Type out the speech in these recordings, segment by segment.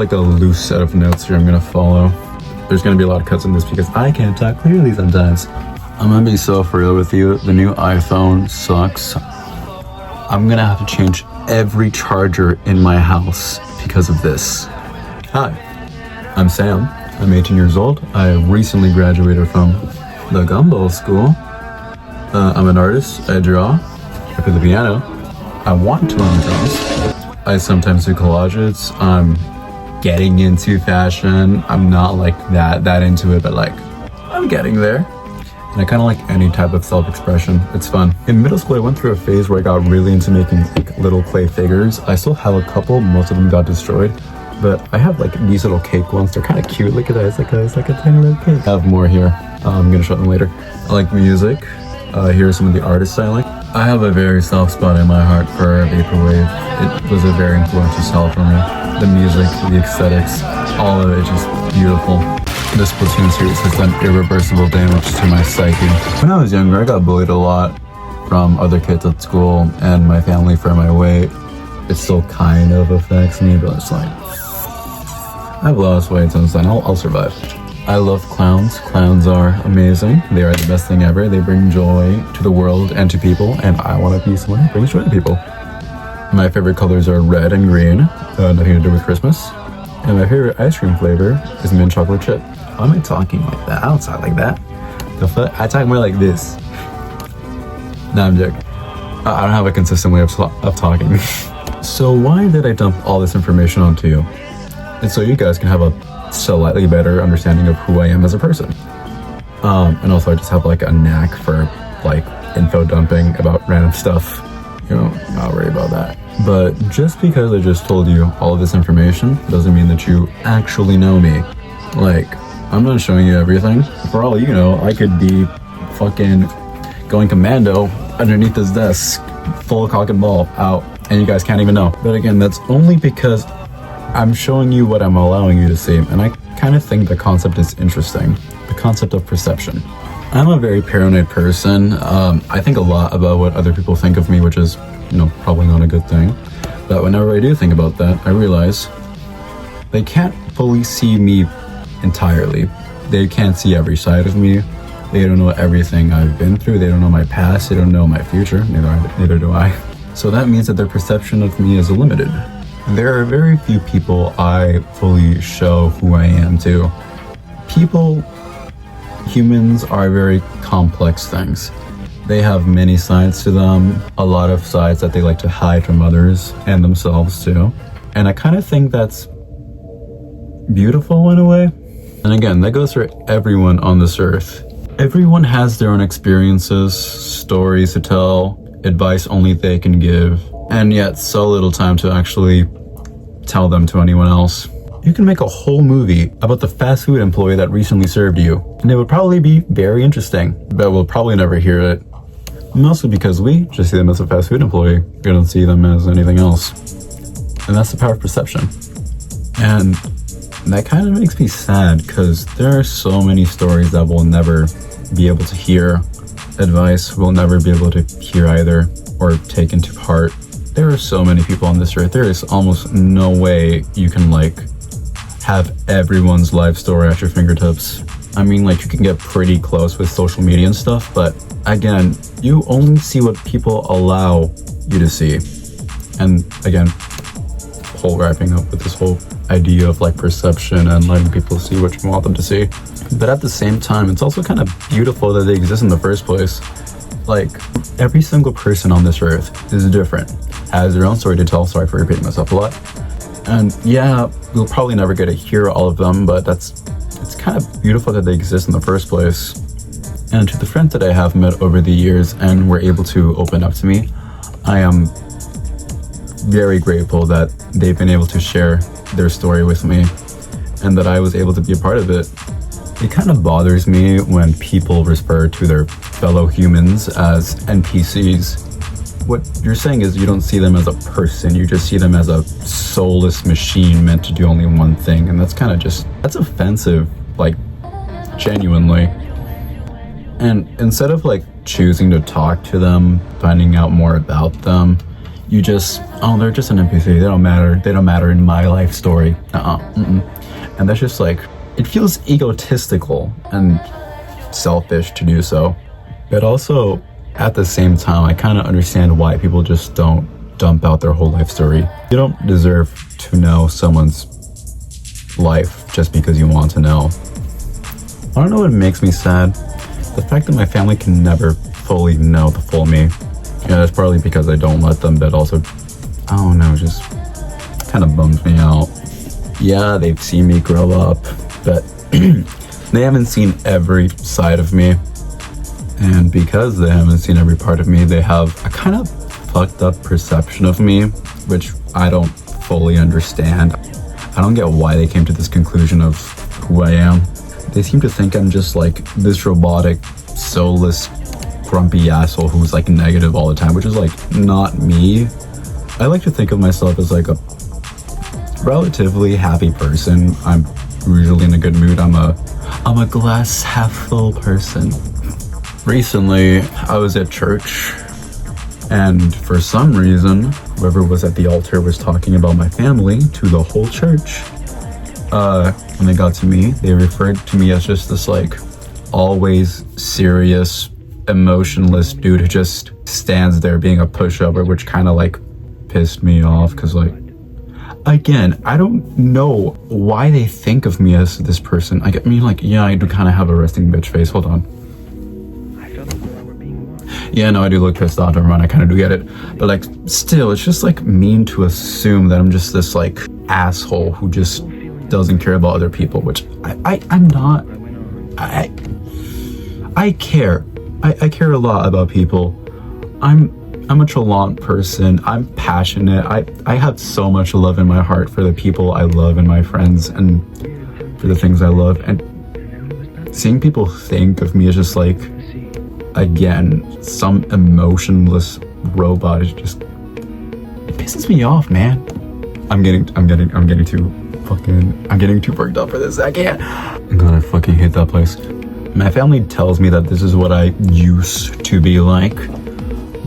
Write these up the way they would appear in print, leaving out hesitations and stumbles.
like a loose set of notes here I'm gonna follow. There's gonna be a lot of cuts in this because I can't talk clearly sometimes. I'm gonna be so for real with you. The new iPhone sucks. I'm gonna have to change every charger in my house because of this. Hi, I'm Sam. I'm 18 years old. I recently graduated from the Gumball School. I'm an artist. I draw. I play the piano. I want to learn drums. I sometimes do collages. I'm getting into fashion. I'm not like that into it, but like I'm getting there. And I kind of like any type of self-expression. It's fun. In middle school, I went through a phase where I got really into making like little clay figures. I still have a couple. Most of them got destroyed. But I have like these little cake ones. They're kind of cute. Look at that. It's like a tiny little cake. I have more here. I'm gonna show them later. I like music. Here are some of the artists I like. I have a very soft spot in my heart for Vaporwave. It was a very influential style for me. The music, the aesthetics, all of it just beautiful. This Splatoon series has done irreversible damage to my psyche. When I was younger, I got bullied a lot from other kids at school and my family for my weight. It still kind of affects me, but it's like, I've lost weight since then. I'll survive. I love clowns. Clowns are amazing. They are the best thing ever. They bring joy to the world and to people, and I want to be someone who brings joy to people. My favorite colors are red and green, nothing to do with Christmas. And my favorite ice cream flavor is mint chocolate chip. Why am I talking like that? I don't talk like that. The fuck? I talk more like this. Nah, I'm joking. I don't have a consistent way of talking. So why did I dump all this information onto you? It's so you guys can have a slightly better understanding of who I am as a person. And also I just have like a knack for like info dumping about random stuff. You know, not worry about that. But just because I just told you all of this information doesn't mean that you actually know me. Like, I'm not showing you everything. For all you know, I could be fucking going commando underneath this desk, full cock and ball out, and you guys can't even know. But again, that's only because I'm showing you what I'm allowing you to see, and I kind of think the concept is interesting. The concept of perception. I'm a very paranoid person. I think a lot about what other people think of me, which is, you know, probably not a good thing. But whenever I do think about that, I realize they can't fully see me entirely. They can't see every side of me. They don't know everything I've been through. They don't know my past. They don't know my future. Neither do I. So that means that their perception of me is limited. There are very few people I fully show who I am to. Humans are very complex things. They have many sides to them, a lot of sides that they like to hide from others and themselves too. And I kind of think that's beautiful in a way. And again, that goes for everyone on this earth. Everyone has their own experiences, stories to tell, advice only they can give, and yet so little time to actually tell them to anyone else. You can make a whole movie about the fast food employee that recently served you, and it would probably be very interesting, but we'll probably never hear it. Mostly because we just see them as a fast food employee. We don't see them as anything else. And that's the power of perception. And that kind of makes me sad because there are so many stories that we'll never be able to hear. Advice we'll never be able to hear either or take into heart. There are so many people on this earth. There is almost no way you can like have everyone's life story at your fingertips. I mean, like, you can get pretty close with social media and stuff, but again, you only see what people allow you to see. And again, whole wrapping up with this whole idea of like perception and letting people see what you want them to see. But at the same time, it's also kind of beautiful that they exist in the first place. Like, every single person on this earth is different, has their own story to tell. Sorry for repeating myself a lot. And yeah, we'll probably never get to hear all of them, but it's kind of beautiful that they exist in the first place. And to the friends that I have met over the years and were able to open up to me, I am very grateful that they've been able to share their story with me and that I was able to be a part of it. It kind of bothers me when people refer to their fellow humans as NPCs. What you're saying is you don't see them as a person, you just see them as a soulless machine meant to do only one thing, and that's kind of that's offensive, like, genuinely. And instead of like choosing to talk to them, finding out more about them, you just, oh, they're just an NPC. They don't matter. They don't matter in my life story. And that's just like, it feels egotistical and selfish to do so. But also, at the same time, I kind of understand why people just don't dump out their whole life story. You don't deserve to know someone's life just because you want to know. I don't know what makes me sad. The fact that my family can never fully know the full me. Yeah, that's partly because I don't let them, but also, I don't know, just kind of bums me out. Yeah, they've seen me grow up, but they haven't seen every side of me. And because they haven't seen every part of me, they have a kind of fucked up perception of me, which I don't fully understand. I don't get why they came to this conclusion of who I am. They seem to think I'm just like this robotic, soulless, grumpy asshole who's like negative all the time, which is like not me. I like to think of myself as like a relatively happy person. I'm usually in a good mood. I'm a glass half full person. Recently, I was at church, and for some reason, whoever was at the altar was talking about my family to the whole church. When they got to me, they referred to me as just this like always serious, emotionless dude who just stands there being a pushover, which kind of like pissed me off because like, again, I don't know why they think of me as this person. I mean, like, yeah, I do kind of have a resting bitch face. Hold on. Yeah, no, I do look pissed off, everyone. I kind of do get it. But like, still, it's just like mean to assume that I'm just this like asshole who just doesn't care about other people, which I'm not. I care. I care a lot about people. I'm a chalant person. I'm passionate. I have so much love in my heart for the people I love and my friends and for the things I love. And seeing people think of me as just like, again, some emotionless robot is just, it pisses me off, man. I'm getting too worked up for this. I can't. God, I fucking hate that place. My family tells me that this is what I used to be like,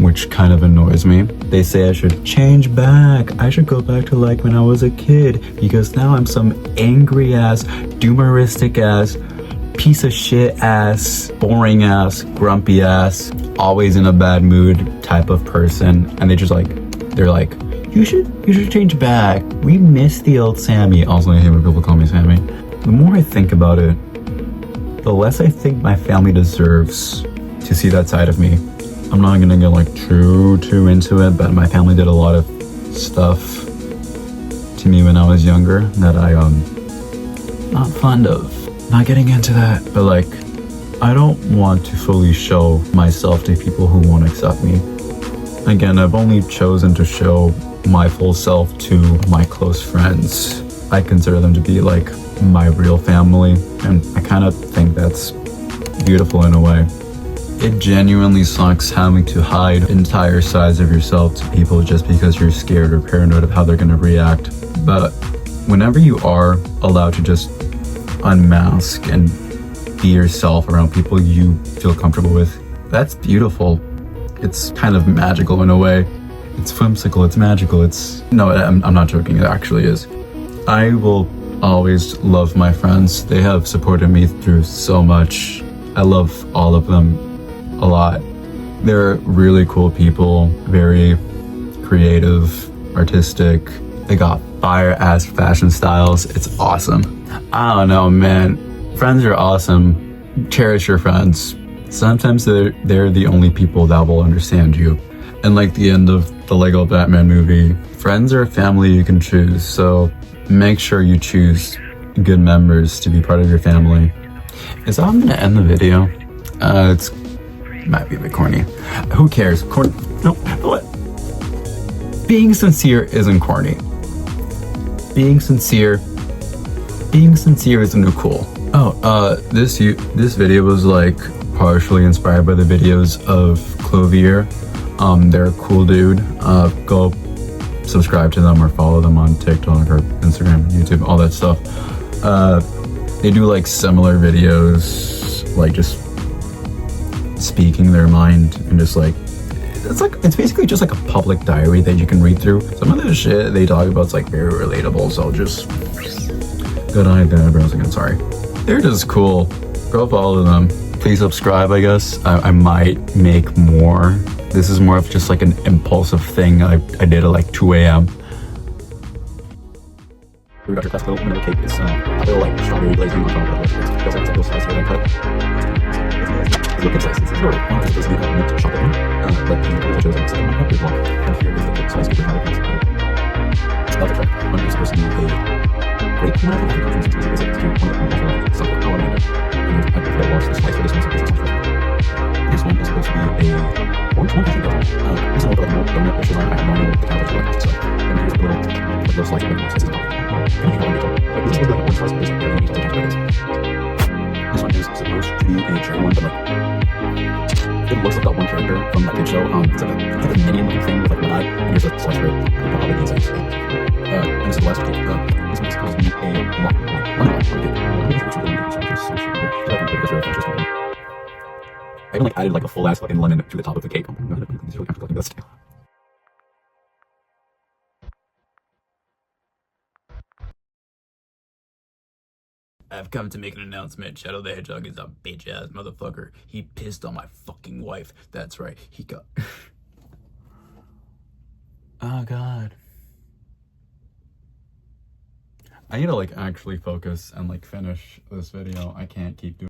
which kind of annoys me. They say I should change back. I should go back to like when I was a kid, because now I'm some angry ass, doomeristic ass, piece of shit ass, boring ass, grumpy ass, always in a bad mood type of person. And they're like, you should change back. We miss the old Sammy. Also, I hate when people call me Sammy. The more I think about it, the less I think my family deserves to see that side of me. I'm not gonna get like too into it, but my family did a lot of stuff to me when I was younger that not fond of. Not getting into that, but like, I don't want to fully show myself to people who won't accept me. Again, I've only chosen to show my full self to my close friends. I consider them to be like my real family, and I kind of think that's beautiful in a way. It genuinely sucks having to hide entire sides of yourself to people just because you're scared or paranoid of how they're gonna react. But whenever you are allowed to just unmask and be yourself around people you feel comfortable with, that's beautiful. It's kind of magical in a way. It's whimsical, it's magical, I'm not joking, it actually is. I will always love my friends. They have supported me through so much. I love all of them a lot. They're really cool people, very creative, artistic. They got fire-ass fashion styles. It's awesome. I don't know, man. Friends are awesome. Cherish your friends. Sometimes they're the only people that will understand you. And like the end of the Lego Batman movie, friends are a family you can choose, so make sure you choose good members to be part of your family. Is that how I'm gonna end the video? It's might be a bit corny. Who cares? No, what? Being sincere isn't corny. Being sincere isn't cool. Oh, this video was like partially inspired by the videos of Clovier. They're a cool dude. Go subscribe to them or follow them on TikTok or Instagram, YouTube, all that stuff. They do like similar videos, like just speaking their mind and just like it's basically just like a public diary that you can read through. Some of the shit they talk about is like very relatable, so just good eye there, browsing. I'm sorry. They're just cool. Go follow them. Please subscribe, I guess. I might make more. This is more of just like an impulsive thing I did at like 2 a.m. We got your classic little vanilla cake. It's a little like strawberry glazing on top of it. It's also like little slice here that I cut. It's a little slice. It's sort of one that's supposed to be mint chocolate one. But the little shows like in my cup as well. And here is the slice with the vanilla piece. Love the trick. One is supposed to be a grape one. I think it's supposed to be one of the something. Oh, I don't know. And I forgot to wash the slice for this one. So this is this one is supposed to be a orange one. I think that's one. This is a little bit more donut dishes on. I have no idea what the calories are like. So and here's a little slice of the slices on. This is like an orange slice, but there's like very detailed texture. This one is supposed to be a cherry one, but like it looks like that one character from that kid show. It's like a minion looking thing with like one eye, and here's a slice for it. And all the insects. And this is the last cake. This one is supposed to be a I even like added like a full ass fucking lemon to the top of the cake. Oh my god, it's really actually this too. I've come to make an announcement. Shadow the Hedgehog is a bitch ass motherfucker. He pissed on my fucking wife. That's right. He got. Oh god. I need to like actually focus and like finish this video. I can't keep doing